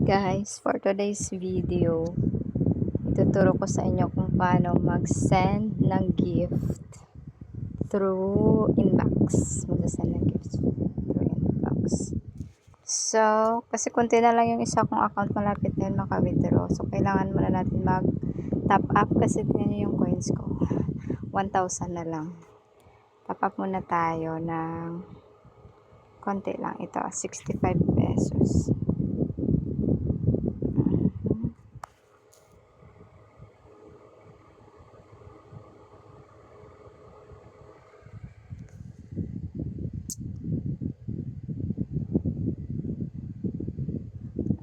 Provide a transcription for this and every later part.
Guys, for today's video, ituturo ko sa inyo kung paano mag-send ng gift through inbox. Mag-send ng gift through inbox. So, kasi kunti na lang yung isa kong account, malapit na yun maka-withdraw. So, kailangan muna natin mag-top up kasi tingnan nyo yung coins ko. 1,000 na lang. Top up muna tayo ng konti lang. Ito, 65 pesos.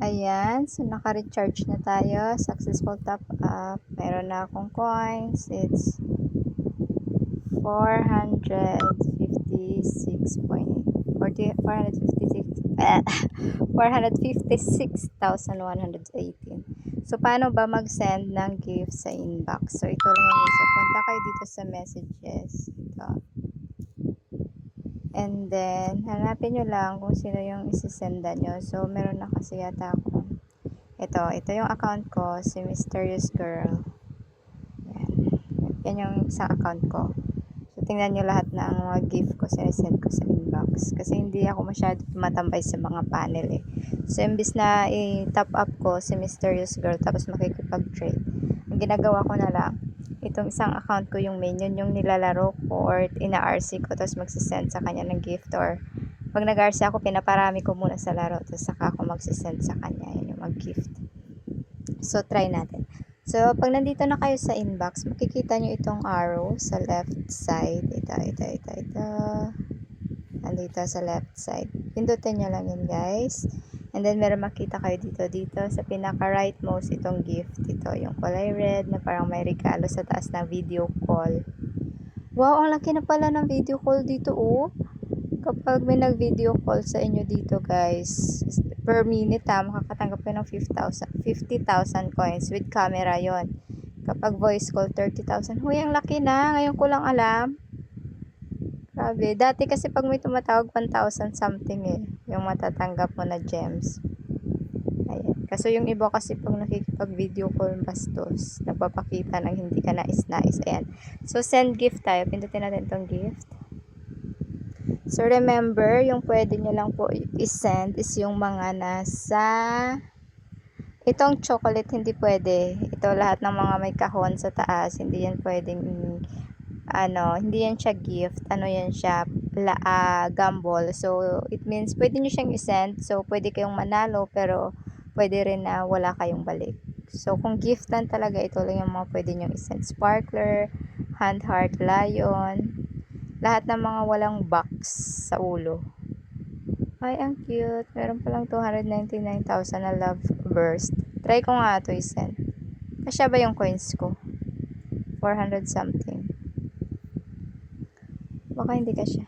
Ayan, so naka-recharge na tayo. Successful top up. Meron na akong coins. It's 456,118. So, paano ba mag-send ng gift sa inbox? So, ito lang yung isa. Punta kayo dito sa messages. Ito. And then, hanapin nyo lang kung sino yung isisendan nyo. So, meron na kasi yata ako. Ito yung account ko, si Mysterious Girl. Yan yung isang account ko. So, tingnan nyo lahat ng mga gift ko, sinesend ko sa inbox. Kasi hindi ako masyado tumatambay sa mga panel eh. So, imbis na i-top up ko si Mysterious Girl, tapos makikipag-trade, ang ginagawa ko na lang, itong isang account ko yung main, yun yung nilalaro ko or ina-RC ko, tapos magsisend sa kanya ng gift, or pag nag-RC ako, pinaparami ko muna sa laro, tapos saka ako magsisend sa kanya, yun yung mag-gift. So, try natin. So, pag nandito na kayo sa inbox, makikita nyo itong arrow sa left side. Ito. Nandito sa left side. Pindutin nyo lang yun, guys. And then, meron makita kayo dito sa pinaka-rightmost itong gift. Ito, yung kulay red na parang may regalo sa taas na video call. Wow, ang laki na pala ng video call dito, oh. Kapag may nag-video call sa inyo dito, guys, per minute, makakatanggap kayo ng 50,000 coins with camera yon. Kapag voice call, 30,000. Huy, ang laki na. Ngayon ko lang alam. Grabe. Dati kasi pag may tumatawag, 1,000 something eh. Yung matatanggap mo na gems. Ayan. Kaso yung iba kasi pag nakikipag-video call, bastos. Nagpapakita ng hindi ka nais-nais. Ayan. So, send gift tayo. Pindutin natin itong gift. So, remember, yung pwede nyo lang po i-send is yung mga nasa... Itong chocolate, hindi pwede. Ito, lahat ng mga may kahon sa taas, hindi yan pwedeng hindi yan siya gift, yan siya, gamble. So, it means, pwede nyo siyang isend, so, pwede kayong manalo, pero, pwede rin na wala kayong balik. So, kung gift lang talaga, ito lang yung mga pwede nyo isend. Sparkler, hand heart, lion, lahat ng mga walang box sa ulo. Ay, ang cute. Meron palang 299,000 na love burst. Try ko nga ito isend. Kasya ba yung coins ko? 400 something. Baka hindi kasya.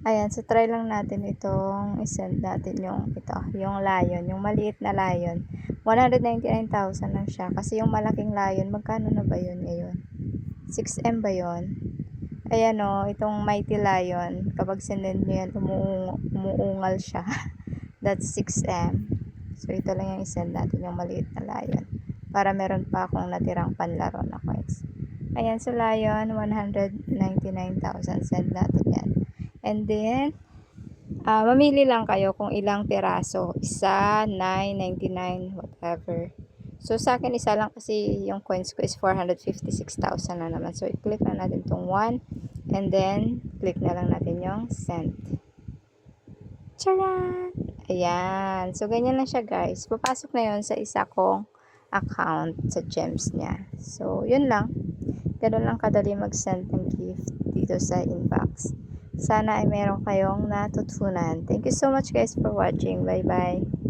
Ayan, so try lang natin itong isend natin yung lion, yung maliit na lion. 199,000 lang siya. Kasi yung malaking lion, magkano na ba yun ngayon? 6M ba yun? Ayan o, itong mighty lion, kapag sinend nyo yan, umuungal siya. That's 6M. So, ito lang yung isend natin, yung maliit na lion. Para meron pa akong natirang panlaro na coins. Ayan, so lion, 199,000. Send natin yan. And then, mamili lang kayo kung ilang piraso. Isa, 9.99, whatever. So, sa akin, isa lang kasi yung coins ko is 456,000 na naman. So, i-click na natin itong 1. And then, click na lang natin yung send. Charan! Ayan. So, ganyan lang siya, guys. Papasok na yun sa isa kong account sa gems niya. So, yun lang. Ganun lang kadali mag-send ng gift dito sa inbox. Sana ay meron kayong natutunan. Thank you so much, guys, for watching. Bye-bye.